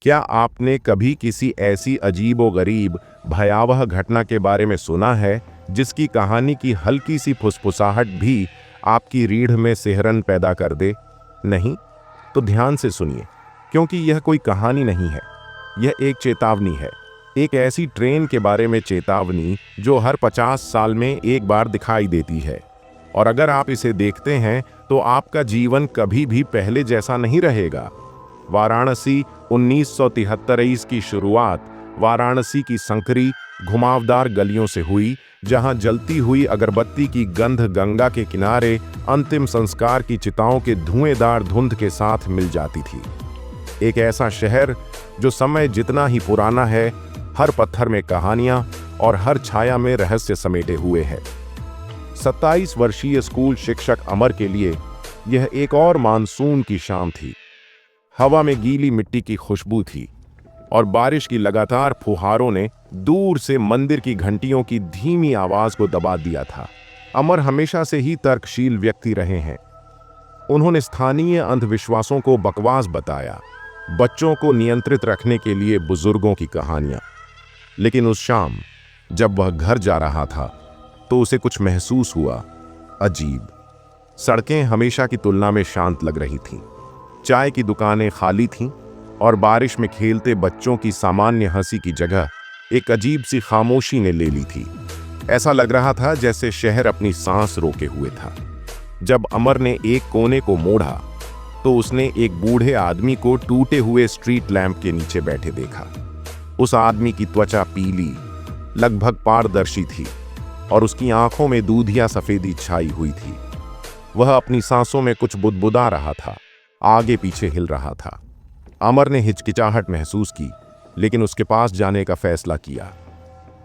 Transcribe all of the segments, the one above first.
क्या आपने कभी किसी ऐसी अजीबोगरीब भयावह घटना के बारे में सुना है जिसकी कहानी की हल्की सी फुसफुसाहट भी आपकी रीढ़ में सिहरन पैदा कर दे? नहीं? तो ध्यान से सुनिए, क्योंकि यह कोई कहानी नहीं है, यह एक चेतावनी है। एक ऐसी ट्रेन के बारे में चेतावनी जो हर 50 साल में एक बार दिखाई देती है। और अगर आप इसे देखते हैं तो आपका जीवन कभी भी पहले जैसा नहीं रहेगा। वाराणसी 1973 की शुरुआत वाराणसी की संकरी घुमावदार गलियों से हुई, जहां जलती हुई अगरबत्ती की गंध गंगा के किनारे अंतिम संस्कार की चिताओं के धुएंदार धुंध के साथ मिल जाती थी। एक ऐसा शहर जो समय जितना ही पुराना है, हर पत्थर में कहानियां और हर छाया में रहस्य समेटे हुए है। 27 वर्षीय स्कूल शिक्षक अमर के लिए यह एक और मानसून की शाम थी। हवा में गीली मिट्टी की खुशबू थी और बारिश की लगातार फुहारों ने दूर से मंदिर की घंटियों की धीमी आवाज को दबा दिया था। अमर हमेशा से ही तर्कशील व्यक्ति रहे हैं। उन्होंने स्थानीय अंधविश्वासों को बकवास बताया, बच्चों को नियंत्रित रखने के लिए बुजुर्गों की कहानियां। लेकिन उस शाम जब वह घर जा रहा था तो उसे कुछ महसूस हुआ, अजीब। सड़कें हमेशा की तुलना में शांत लग रही थीं। चाय की दुकानें खाली थीं और बारिश में खेलते बच्चों की सामान्य हंसी की जगह एक अजीब सी खामोशी ने ले ली थी। ऐसा लग रहा था जैसे शहर अपनी सांस रोके हुए था। जब अमर ने एक कोने को मोड़ा तो उसने एक बूढ़े आदमी को टूटे हुए स्ट्रीट लैंप के नीचे बैठे देखा। उस आदमी की त्वचा पीली, लगभग पारदर्शी थी और उसकी आंखों में दूधिया सफेदी छाई हुई थी। वह अपनी सांसों में कुछ बुदबुदा रहा था, आगे पीछे हिल रहा था। अमर ने हिचकिचाहट महसूस की, लेकिन उसके पास जाने का फैसला किया।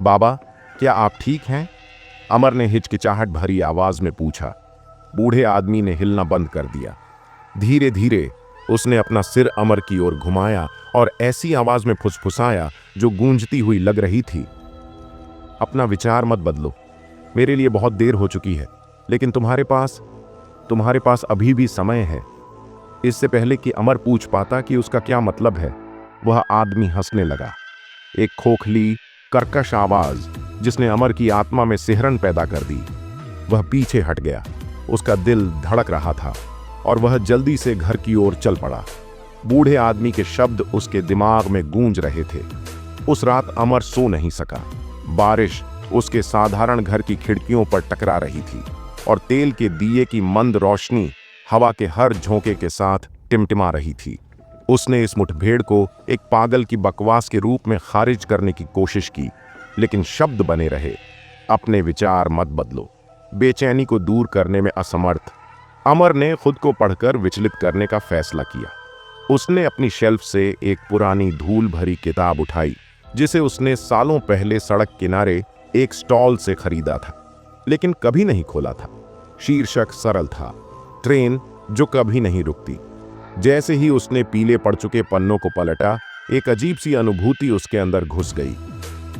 बाबा, क्या आप ठीक हैं? अमर ने हिचकिचाहट भरी आवाज में पूछा। बूढ़े आदमी ने हिलना बंद कर दिया। धीरे धीरे उसने अपना सिर अमर की ओर घुमाया और ऐसी आवाज में फुसफुसाया जो गूंजती हुई लग रही थी, अपना विचार मत बदलो। मेरे लिए बहुत देर हो चुकी है, लेकिन तुम्हारे पास अभी भी समय है। इससे पहले कि अमर पूछ पाता कि उसका क्या मतलब है, वह आदमी हंसने लगा। एक खोखली, कर्कश आवाज जिसने अमर की आत्मा में सिहरन पैदा कर दी। वह पीछे हट गया। उसका दिल धड़क रहा था और वह जल्दी से घर की ओर चल पड़ा। बूढ़े आदमी के शब्द उसके दिमाग में गूंज रहे थे। उस रात अमर सो नहीं सका। बारिश उसके साधारण घर की खिड़कियों पर टकरा रही थी और तेल के दिए की मंद रोशनी हवा के हर झोंके के साथ टिमटिमा रही थी। उसने इस मुठभेड़ को एक पागल की बकवास के रूप में खारिज करने की कोशिश की, लेकिन शब्द बने रहे, अपने विचार मत बदलो। बेचैनी को दूर करने में असमर्थ अमर ने खुद को पढ़कर विचलित करने का फैसला किया। उसने अपनी शेल्फ से एक पुरानी धूल भरी किताब उठाई, जिसे उसने सालों पहले सड़क किनारे एक स्टॉल से खरीदा था, लेकिन कभी नहीं खोला था। शीर्षक सरल था, ट्रेन जो कभी नहीं रुकती। जैसे ही उसने पीले पड़ चुके पन्नों को पलटा, एक अजीब सी अनुभूति उसके अंदर घुस गई।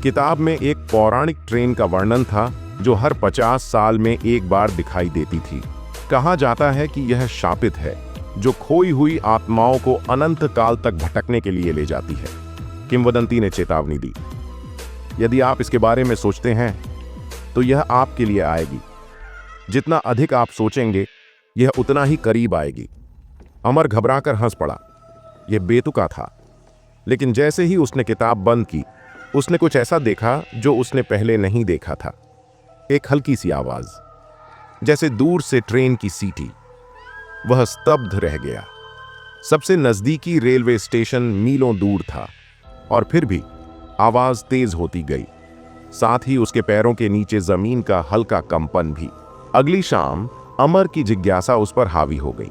किताब में एक पौराणिक ट्रेन का वर्णन था जो हर 50 साल में एक बार दिखाई देती थी। कहा जाता है कि यह शापित है, जो खोई हुई आत्माओं को अनंत काल तक भटकने के लिए ले जाती है। किंवदंती ने चेतावनी दी, यदि आप इसके बारे में सोचते हैं तो यह आपके लिए आएगी। जितना अधिक आप सोचेंगे, यह उतना ही करीब आएगी। अमर घबराकर हंस पड़ा। यह बेतुका था, लेकिन जैसे ही उसने किताब बंद की, उसने कुछ ऐसा देखा जो उसने पहले नहीं देखा था। एक हल्की सी आवाज, जैसे दूर से ट्रेन की सीटी। वह स्तब्ध रह गया। सबसे नजदीकी रेलवे स्टेशन मीलों दूर था, और फिर भी आवाज तेज होती गई, साथ ही उसके पैरों के नीचे जमीन का हल्का कंपन भी। अगली शाम अमर की जिज्ञासा उस पर हावी हो गई।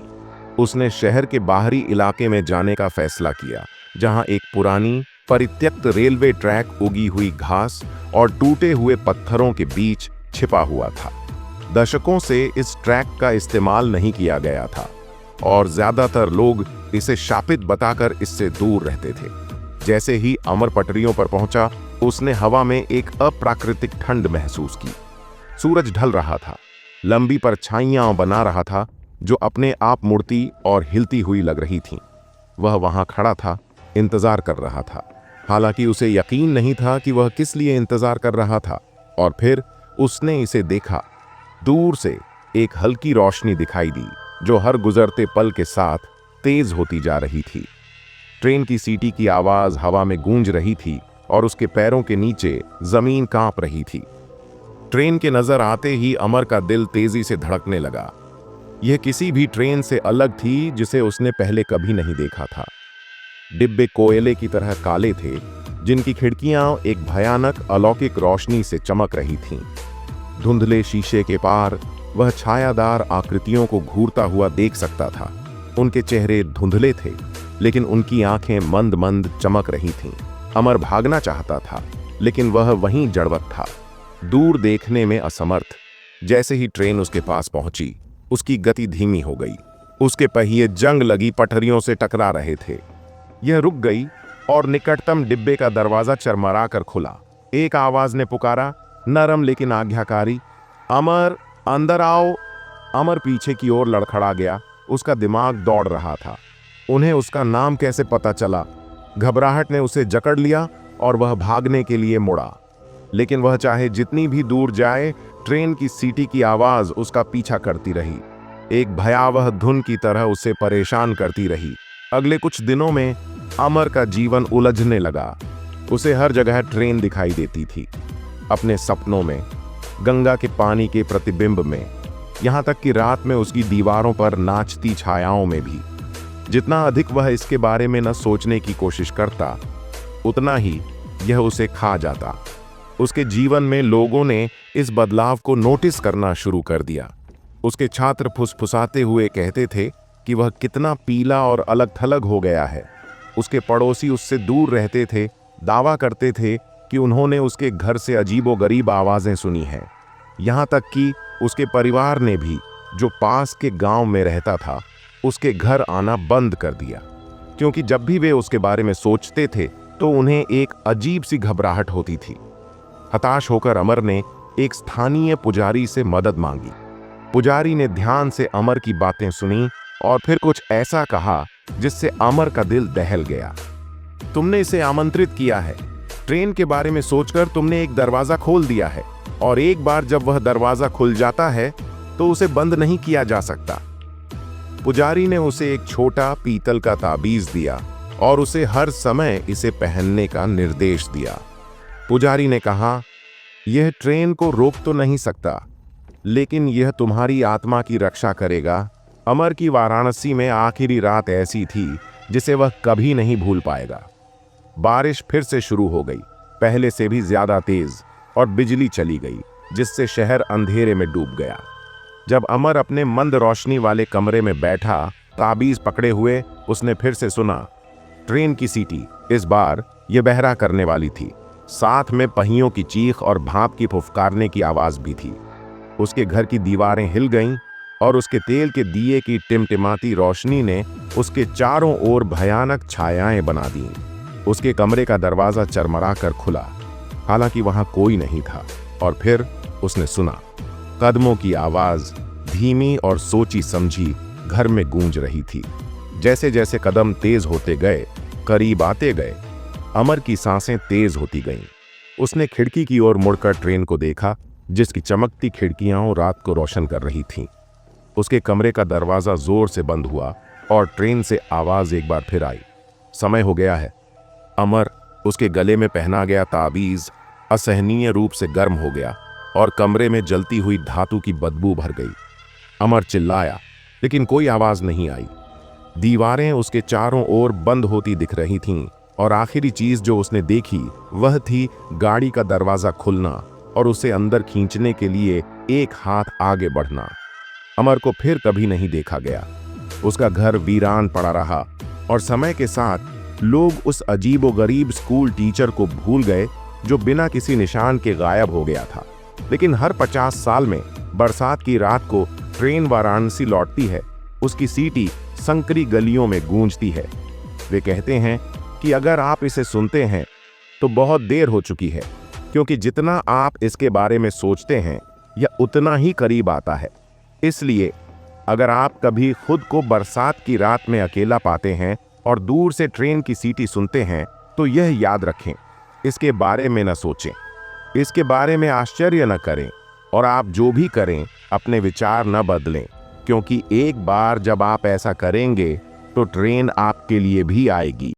उसने शहर के बाहरी इलाके में जाने का फैसला किया, जहां एक पुरानी परित्यक्त रेलवे ट्रैक उगी हुई घास और टूटे हुए पत्थरों के बीच छिपा हुआ था। दशकों से इस ट्रैक का इस्तेमाल नहीं किया गया था और ज्यादातर लोग इसे शापित बताकर इससे दूर रहते थे। जैसे ही अमर पटरियों पर पहुंचा, उसने हवा में एक अप्राकृतिक ठंड महसूस की। सूरज ढल रहा था, लंबी परछाइयां बना रहा था जो अपने आप मुड़ती और हिलती हुई लग रही थीं। वह वहां खड़ा था, इंतजार कर रहा था। हालांकि उसे यकीन नहीं था कि वह किस लिए इंतजार कर रहा था। और फिर उसने इसे देखा। दूर से एक हल्की रोशनी दिखाई दी जो हर गुजरते पल के साथ तेज होती जा रही थी। ट्रेन की सीटी की आवाज हवा में गूंज रही थी और उसके पैरों के नीचे जमीन कांप रही थी। ट्रेन के नजर आते ही अमर का दिल तेजी से धड़कने लगा। यह किसी भी ट्रेन से अलग थी जिसे उसने पहले कभी नहीं देखा था। डिब्बे कोयले की तरह काले थे, जिनकी खिड़कियां एक भयानक अलौकिक रोशनी से चमक रही थीं। धुंधले शीशे के पार वह छायादार आकृतियों को घूरता हुआ देख सकता था। उनके चेहरे धुंधले थे, लेकिन उनकी आंखें मंद मंद चमक रही थीं। अमर भागना चाहता था, लेकिन वह वहीं जड़वत था, दूर देखने में असमर्थ। जैसे ही ट्रेन उसके पास पहुंची, उसकी गति धीमी हो गई। उसके पहिए जंग लगी पटरियों से टकरा रहे थे। यह रुक गई और निकटतम डिब्बे का दरवाजा चरमरा कर खुला। एक आवाज ने पुकारा, नरम लेकिन आज्ञाकारी, अमर, अंदर आओ। अमर पीछे की ओर लड़खड़ा गया। उसका दिमाग दौड़ रहा था। उन्हें उसका नाम कैसे पता चला? घबराहट ने उसे जकड़ लिया और वह भागने के लिए मुड़ा। लेकिन वह चाहे जितनी भी दूर जाए, ट्रेन की सीटी की आवाज उसका पीछा करती रही, एक भयावह धुन की तरह उसे परेशान करती रही। अगले कुछ दिनों में अमर का जीवन उलझने लगा। उसे हर जगह ट्रेन दिखाई देती थी, अपने सपनों में, गंगा के पानी के प्रतिबिंब में, यहाँ तक कि रात में उसकी दीवारों पर नाचती छायाओं में भी। जितना अधिक वह इसके बारे में न सोचने की कोशिश करता, उतना ही यह उसे खा जाता। उसके जीवन में लोगों ने इस बदलाव को नोटिस करना शुरू कर दिया। उसके छात्र फुसफुसाते हुए कहते थे कि वह कितना पीला और अलग थलग हो गया है। उसके पड़ोसी उससे दूर रहते थे, दावा करते थे कि उन्होंने उसके घर से अजीबोगरीब आवाजें सुनी हैं। यहाँ तक कि उसके परिवार ने भी, जो पास के गांव में रहता था, उसके घर आना बंद कर दिया, क्योंकि जब भी वे उसके बारे में सोचते थे तो उन्हें एक अजीब सी घबराहट होती थी। हताश होकर अमर ने एक स्थानीय पुजारी से मदद मांगी। पुजारी ने ध्यान से अमर की बातें सुनी और फिर कुछ ऐसा कहा जिससे अमर का दिल दहल गया। तुमने इसे आमंत्रित किया है। ट्रेन के बारे में सोचकर तुमने एक दरवाजा खोल दिया है, और एक बार जब वह दरवाजा खुल जाता है तो उसे बंद नहीं किया जा सकता। पुजारी ने उसे एक छोटा पीतल का ताबीज दिया और उसे हर समय इसे पहनने का निर्देश दिया। पुजारी ने कहा, यह ट्रेन को रोक तो नहीं सकता, लेकिन यह तुम्हारी आत्मा की रक्षा करेगा। अमर की वाराणसी में आखिरी रात ऐसी थी जिसे वह कभी नहीं भूल पाएगा। बारिश फिर से शुरू हो गई, पहले से भी ज्यादा तेज, और बिजली चली गई, जिससे शहर अंधेरे में डूब गया। जब अमर अपने मंद रोशनी वाले कमरे में बैठा, ताबीज पकड़े हुए, उसने फिर से सुना। ट्रेन की सीटी इस बार यह बहरा करने वाली थी। साथ में पहियों की चीख और भाप की फुफकारने की आवाज भी थी। उसके घर की दीवारें हिल गईं और उसके तेल के दिए की टिमटिमाती रोशनी ने उसके चारों ओर भयानक छायाएं बना दीं। उसके कमरे का दरवाजा चरमरा कर खुला, हालांकि वहां कोई नहीं था। और फिर उसने सुना, कदमों की आवाज धीमी और सोची समझी घर में गूंज रही थी। जैसे जैसे कदम तेज होते गए, करीब आते गए, अमर की सांसें तेज होती गईं। उसने खिड़की की ओर मुड़कर ट्रेन को देखा, जिसकी चमकती खिड़कियां रात को रोशन कर रही थीं। उसके कमरे का दरवाजा जोर से बंद हुआ और ट्रेन से आवाज एक बार फिर आई, समय हो गया है। अमर, उसके गले में पहना गया ताबीज असहनीय रूप से गर्म हो गया और कमरे में जलती हुई धातु की बदबू भर गई। अमर चिल्लाया, लेकिन कोई आवाज नहीं आई। दीवारें उसके चारों ओर बंद होती दिख रही थीं, और आखिरी चीज जो उसने देखी वह थी गाड़ी का दरवाजा खुलना और उसे अंदर खींचने के लिए एक हाथ आगे बढ़ना। अमर को फिर कभी नहीं देखा गया। उसका घर वीरान पड़ा रहा, और समय के साथ लोग उस अजीबोगरीब स्कूल टीचर को भूल गए जो बिना किसी निशान के गायब हो गया था। लेकिन हर 50 साल में बरसात की रात को ट्रेन वाराणसी लौटती है। उसकी सीटी संकरी गलियों में गूंजती है। वे कहते हैं कि अगर आप इसे सुनते हैं तो बहुत देर हो चुकी है, क्योंकि जितना आप इसके बारे में सोचते हैं यह उतना ही करीब आता है। इसलिए अगर आप कभी खुद को बरसात की रात में अकेला पाते हैं और दूर से ट्रेन की सीटी सुनते हैं तो यह याद रखें, इसके बारे में न सोचें, इसके बारे में आश्चर्य न करें, और आप जो भी करें अपने विचार न बदलें, क्योंकि एक बार जब आप ऐसा करेंगे तो ट्रेन आपके लिए भी आएगी।